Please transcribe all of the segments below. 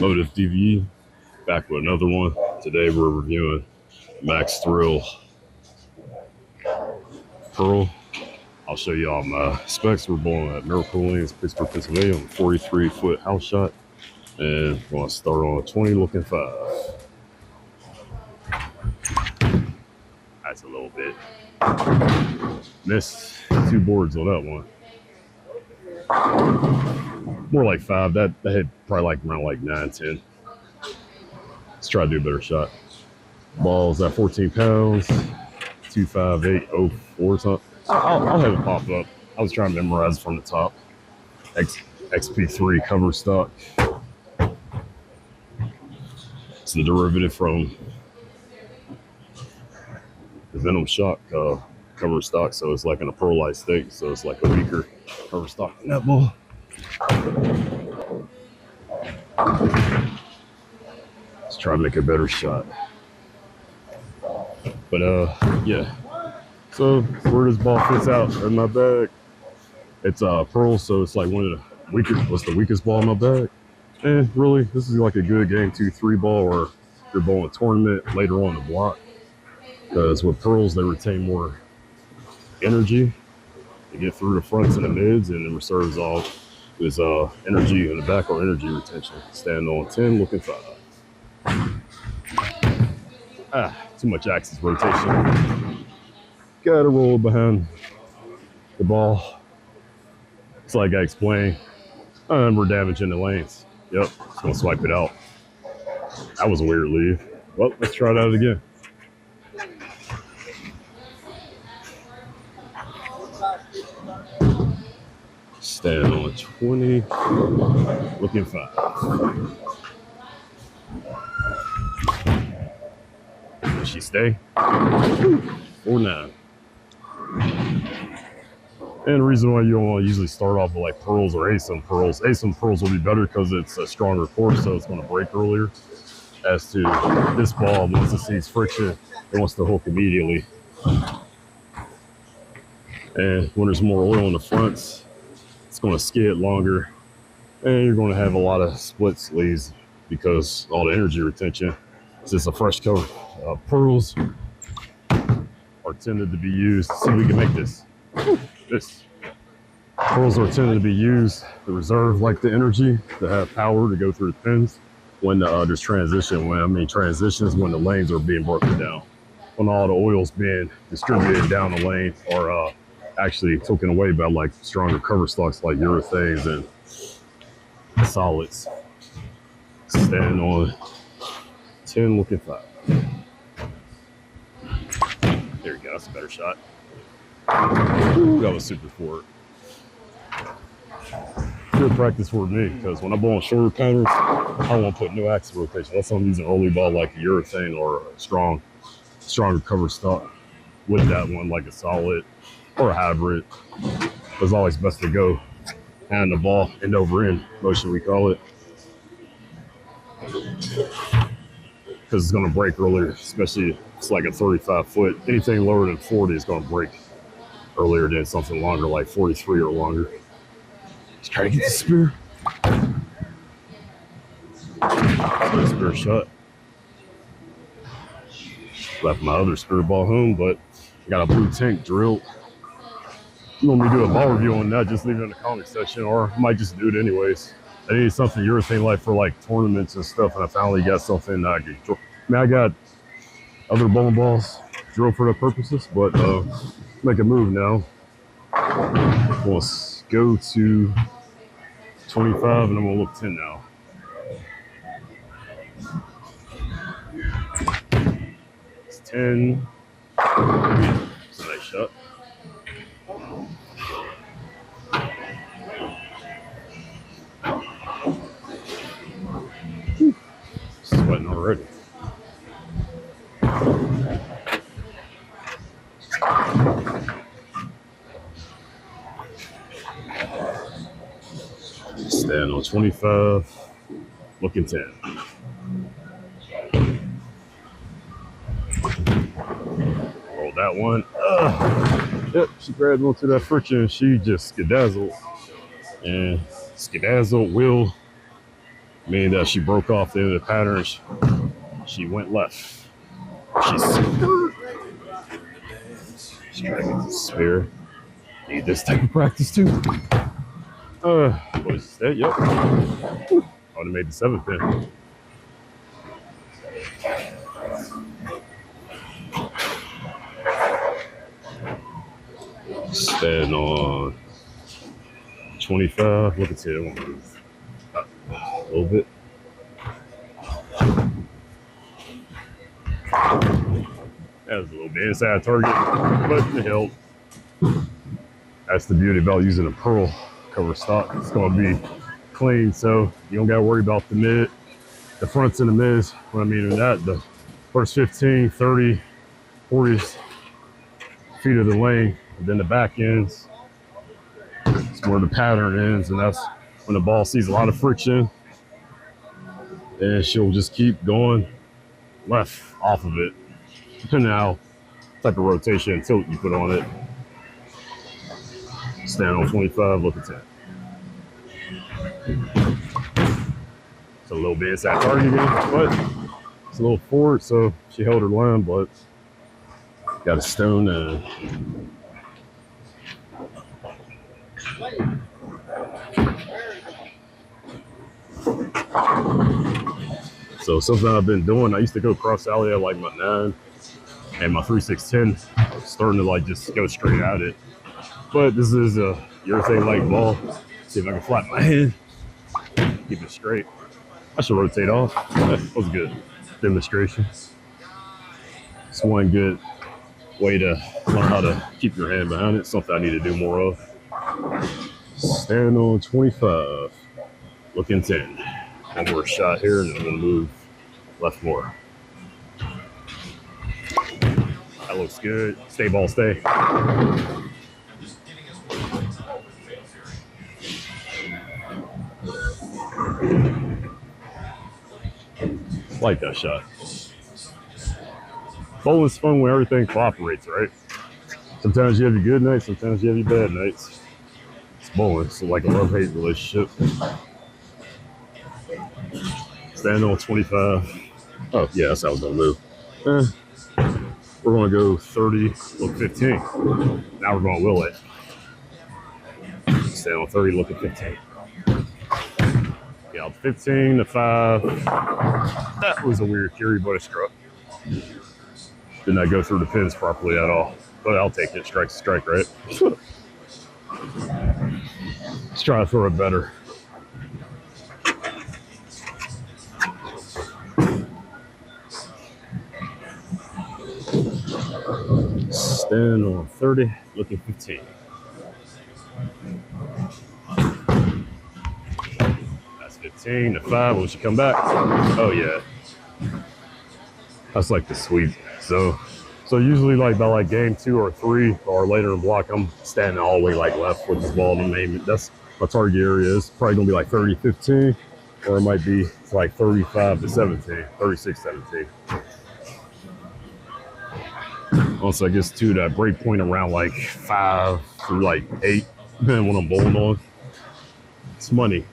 Motiv DVE, back with another one. Today we're reviewing Max Thrill Pearl. I'll show you all my specs. We're bowling at Miracle Lanes, Pittsburgh, Pennsylvania on a 43-foot house shot. And we're going to start on a 20 looking 5. That's a little bit. Missed 2 boards on that one. More like 5. That hit probably like around like 9, 10. Let's try to do a better shot. Ball's at 14 pounds, 25804 something. I'll have it pop up. I was trying to memorize it from the top. XP3 cover stock. It's the derivative from the Venom Shock cover stock, so it's like in a pearlite state, so it's like a weaker cover stock in that ball. Let's try to make a better shot. But yeah. So where this ball fits out in my bag, it's pearl, so it's like one of the weakest. What's the weakest ball in my bag? And really, this is like a good game 2-3 ball, or you're bowling a tournament later on the block. Because with pearls, they retain more energy. They get through the fronts and the mids, and the reserves all is energy in the back or energy retention. Stand on 10, looking 5. Too much axis rotation. Gotta roll behind the ball. It's like I explained. We're damaging the lanes. Yep, just gonna swipe it out. That was a weird leave. Well, let's try it out again. Stand on 20, looking 5. Will she stay? 4-9. And the reason why you don't want to usually start off with like pearls or ASIM pearls. ASIM pearls will be better because it's a stronger course, so it's going to break earlier. As to this ball, once it sees friction, it wants to hook immediately. And when there's more oil in the fronts, it's going to skid longer, and you're going to have a lot of split sleeves because all the energy retention. It's just a fresh cover. Pearls are tended to be used. See if we can make this. Pearls are tended to be used to reserve like the energy, to have power to go through the pins when there's transition. When I mean transitions, when the lanes are being broken down, when all the oil's being distributed down the lane, or actually taken away by like stronger cover stocks like urethanes and solids. Stand on 10, looking 5. There you go, that's a better shot. That was super forward. Good practice for me, because when I'm bowling shorter patterns, I won't put no axis rotation. That's why I'm using early ball like a urethane or a stronger cover stock. With that one, like a solid or a hybrid. It's always best to go hand the ball end over end motion, we call it, because it's going to break earlier, especially if it's like a 35 foot. Anything lower than 40 is going to break earlier than something longer like 43 or longer. Let's try to get the spear. Spear shot. Left my other spear ball home, but I got a blue tank drilled. You want me to do a ball review on that, just leave it in the comment section, or I might just do it anyways. I needed something urethane like for like tournaments and stuff, and I finally got something that I could drill. I mean, I got other bowling balls drilled for the purposes, but make a move now. We'll go to 25, and I'm gonna look 10 now. It's 10. It's a nice shot. Sweating already. Stand on 25, looking 10. Roll that one. Yep, she grabbed onto that friction and she just skedazzled. And skedazzle will mean that she broke off the end of the pattern. She went left. She's trying to get the spear. Need this type of practice too. What is that? Yep. I would have made the 7th pin. Stand on 25. Look at it. I won't move a little bit. That was a little bit inside target, but it held. That's the beauty about using a pearl cover stock. It's going to be clean, so you don't got to worry about the mid, the fronts and the mids. What I mean in that, the first 15, 30, 40 feet of the lane, and then the back ends. It's where the pattern ends, and that's when the ball sees a lot of friction, and she'll just keep going left off of it, depending on how type of rotation and tilt you put on it. Stand on 25, look at 10. It's a little bit inside target again, but it's a little forward, so she held her line, but got a stone and so something I've been doing, I used to go cross alley at like my 9 and my 3-6-10, starting to like just go straight at it. But this is a urethane light ball. See if I can flatten my head, keep it straight. I should rotate off. That was a good demonstration. It's one good way to learn how to keep your hand behind it. Something I need to do more of. Stand on 25, looking 10. One more shot here, and I'm gonna move left more. That looks good. Stay ball, stay. Like that shot. Bowling's fun when everything cooperates, right? Sometimes you have your good nights, sometimes you have your bad nights. It's bowling, so like a love-hate relationship. Stand on 25. Oh, yeah, that's how I was gonna move. We're gonna go 30, look 15. Now we're gonna will it. Stand on 30, look at 15. Yeah, 15 to 5. That was a weird carry, but it struck. Did not go through the pins properly at all. But I'll take it. Strike's a strike, right? Let's try to throw it better. Stand on 30, looking 15. That's 15 to 5. Will she come back? Oh, yeah. That's like the sweep. So usually like by like game 2 or 3 or later in the block, I'm standing all the way like left with this ball. That's my target area. Is probably gonna be like 30-15, or it might be like 35-17, 36-17. Once I get to that break point around like 5 through like 8, depending on what I'm bowling on, it's money.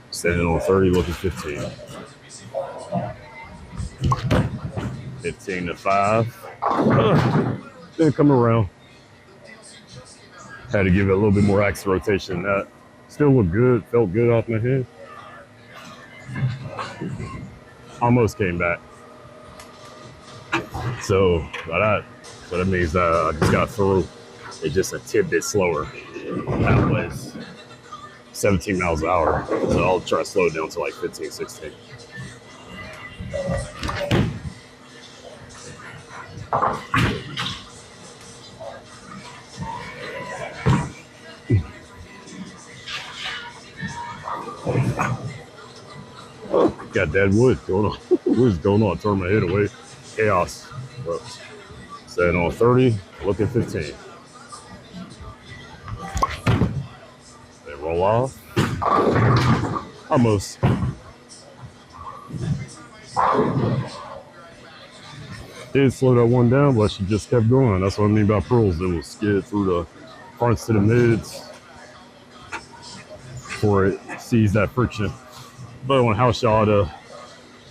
Standing on 30, looking 15. 15 to 5. Then come around. Had to give it a little bit more axis rotation than that. Still looked good, felt good off my head. Almost came back. So that means that I just got through it just a tidbit slower. That was 17 miles an hour. So I'll try to slow it down to like 15, 16. Got dead wood going on. What is going on? Turn my head away. Chaos. Standing on 30, looking 15. They roll off. Almost. Did slow that one down, but she just kept going. That's what I mean by pearls. It will skid through the fronts to the mids before it sees that friction. But on house shot,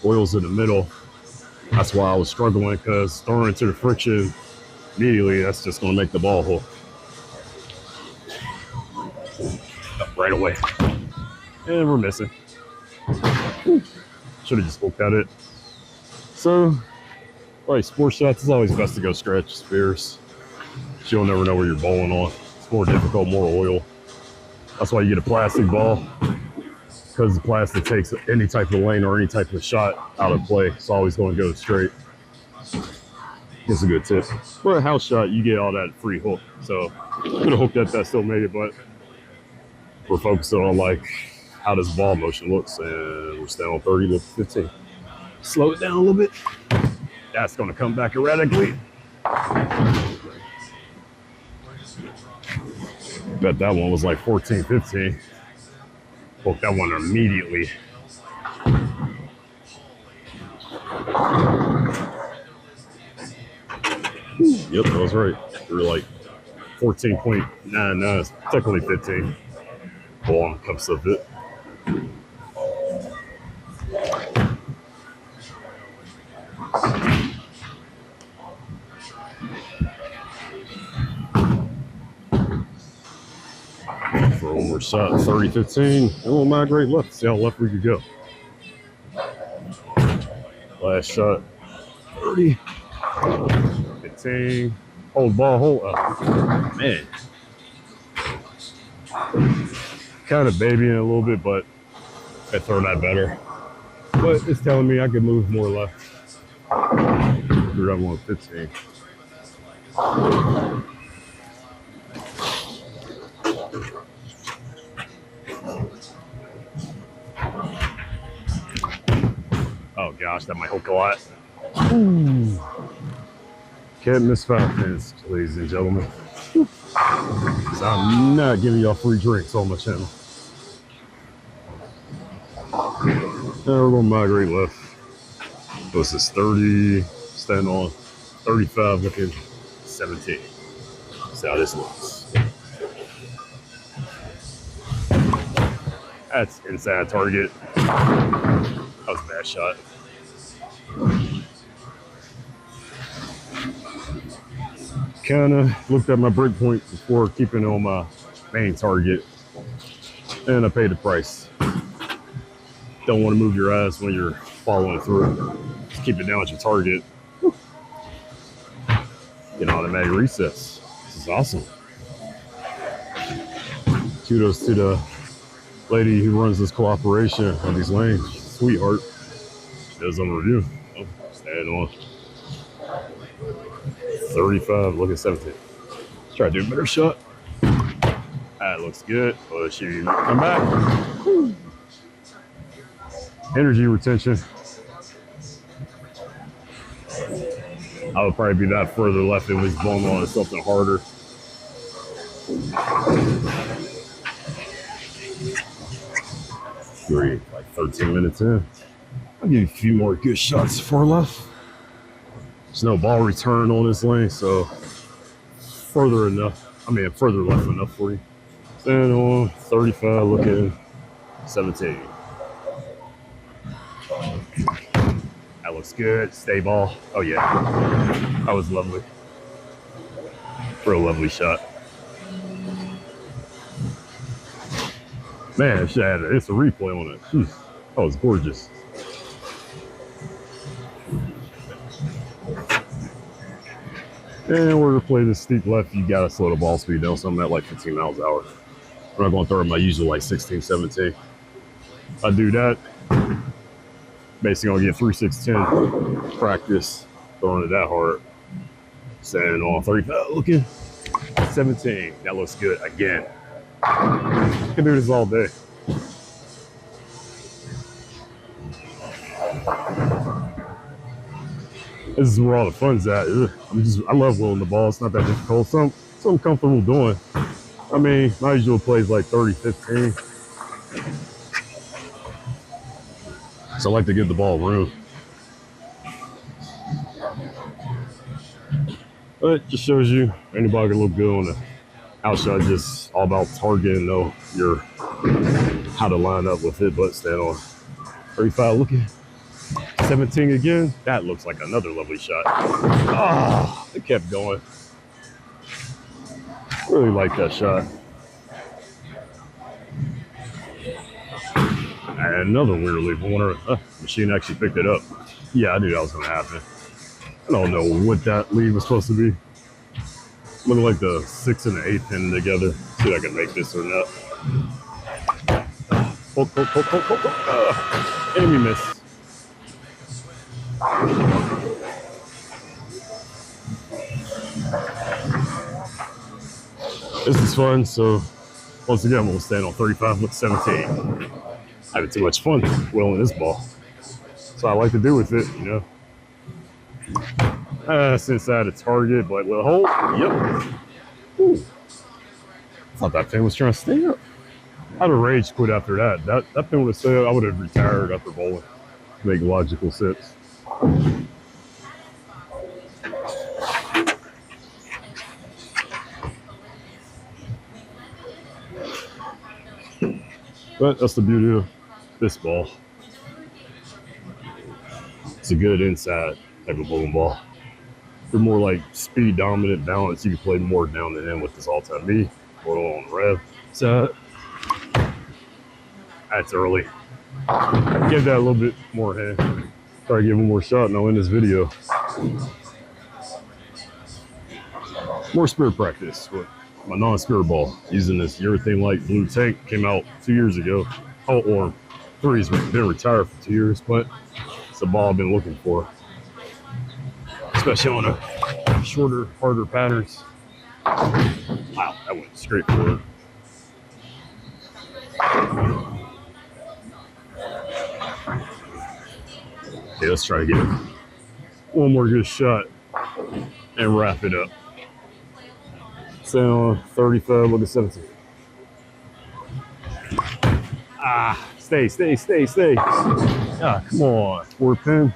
oil's in the middle. That's why I was struggling, because throwing into the friction immediately, that's just going to make the ball hook right away. And we're missing. Should have just hooked at it. So, like sports shots, it's always best to go stretch spheres. You'll never know where you're bowling on. It's more difficult, more oil. That's why you get a plastic ball, because the plastic takes any type of lane or any type of shot out of play. It's always going to go straight. It's a good tip. For a house shot, you get all that free hook. So could have hooked at that, still made it, but we're focusing on like how this ball motion looks, and we're staying on 30 to 15. Slow it down a little bit. That's going to come back erratically. Bet that one was like 14, 15. Hooked that one immediately. Yep, that was right. We were like 14.99, technically 15. Ball comes up it. For one more shot, 30-15. A little migrate left. See how left we could go. Last shot, 30. 15. Hold ball, hold up. Man. Kind of babying it a little bit, but I throw that better. But it's telling me I could move more left. We're at 115. Oh gosh, that might hook a lot. Ooh. Can't miss 5 pins, ladies and gentlemen. So I'm not giving y'all free drinks on my channel. Now we're gonna migrate left. This is 30, stand on 35, looking 17. See how this looks. That's inside target. That was a bad shot. Kind of looked at my break point before keeping it on my main target, and I paid the price. Don't want to move your eyes when you're following through. Just keep it down at your target. Get automatic resets. This is awesome. Kudos to the lady who runs this cooperation on these lanes. Sweetheart. She does on review. Oh, stand on 35, look at 17. Let's try to do a better shot. That looks good. Oh, she come back. Woo. Energy retention. I would probably be that further left if it was blown on something harder. Great, like 13 minutes in. I'll give you a few more good shots for left. There's no ball return on this lane, so further left enough for you. Stand on 35, looking 17. That looks good. Stay ball. Oh yeah, that was lovely. Real lovely shot. Man, it's a replay on it. Jeez, that was gorgeous. And we're gonna play this steep left. You gotta slow the ball speed down. So I'm at like 15 miles an hour. We're not gonna throw my usual like 16, 17. I do that. Basically gonna get 3, 6, 10 practice throwing it that hard. Standing on 35, looking 17. That looks good again. I can do this all day. This is where all the fun's at. I love willing the ball. It's not that difficult. So I'm comfortable doing. I mean, my usual play is like 30, 15. So I like to give the ball room. But it just shows you anybody can look good on the outside. Just all about targeting, know your how to line up with it. But stand on 35 looking 17 again. That looks like another lovely shot. Ah, it kept going. Really like that shot. And another weird leap. I wonder if machine actually picked it up. Yeah, I knew that was going to happen. I don't know what that lead was supposed to be. Looking like the 6th and the 8th pin together. See if I can make this or not. Poke. Enemy miss. This is fun, so once again, we'll stand on 35 with 17. Having too much fun wheeling this ball. So I like to do with it, you know. Since I had a target, but with a hole, yep. Ooh. I thought that pin was trying to stay up. I'd have rage quit after that. That pin would have stayed up. I would have retired after bowling. Make logical sense. But that's the beauty of this ball. It's a good inside type of bowling ball. They're more like speed dominant balance. You can play more down than in with this all-time me. Roll on rev. So that's early. Give that a little bit more hand. Try to give one more shot and I'll end this video. More spirit practice with my non-spirit ball. Using this urethane light blue tank. Came out 2 years ago. Oh, or 3's been retired for 2 years, but it's a ball I've been looking for. Especially on a shorter, harder patterns. Wow, that went straight forward. Okay, let's try to get one more good shot and wrap it up. Stand on 35, look at 17. Ah, stay. Ah, come on, 4 pin.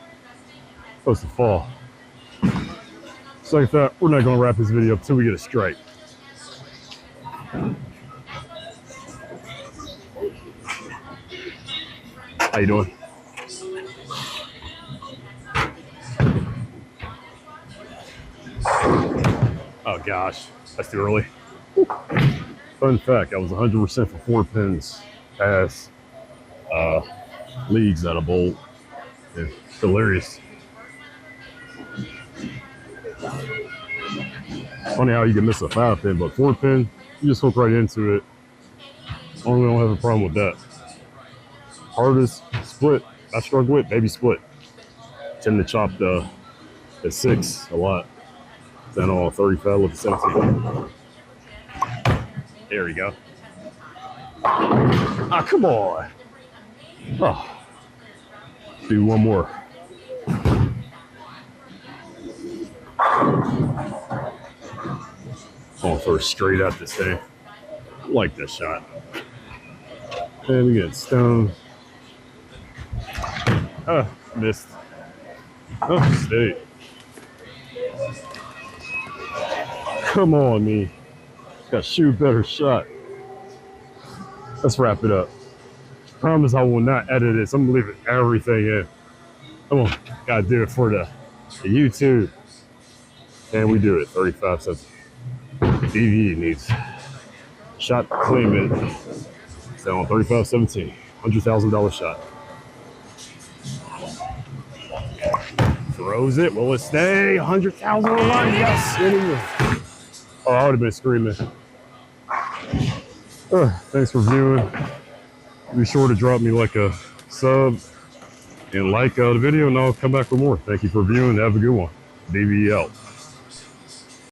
Supposed to fall. So like that, we're not gonna wrap this video up until we get a strike. How you doing? Oh gosh, that's too early. Fun fact, I was 100% for 4 pins past leagues that I bowled. It's hilarious. Funny how you can miss a 5 pin, but 4 pin, you just hook right into it. I don't have a problem with that. Hardest split I struggle with, maybe split. Tend to chop the 6 a lot. Then on 35 with the 17. There we go. Ah, come on. Oh. Do one more. Going for straight at this thing. I like this shot. And we get stone. Oh, missed. Oh, stay. Come on, me. Got to shoot a better shot. Let's wrap it up. Promise I will not edit this. I'm leaving everything in. Come on, gotta do it for the YouTube. And we do it. 35 cents. DVE needs shot claim it. Still on 35-17. $100,000 shot. Throws it. Will it stay? 100,000 on line. Yes. Anyway. Oh, I would have been screaming. Thanks for viewing. Be sure to drop me like a sub and like the video, and I'll come back with more. Thank you for viewing. Have a good one. DVE out.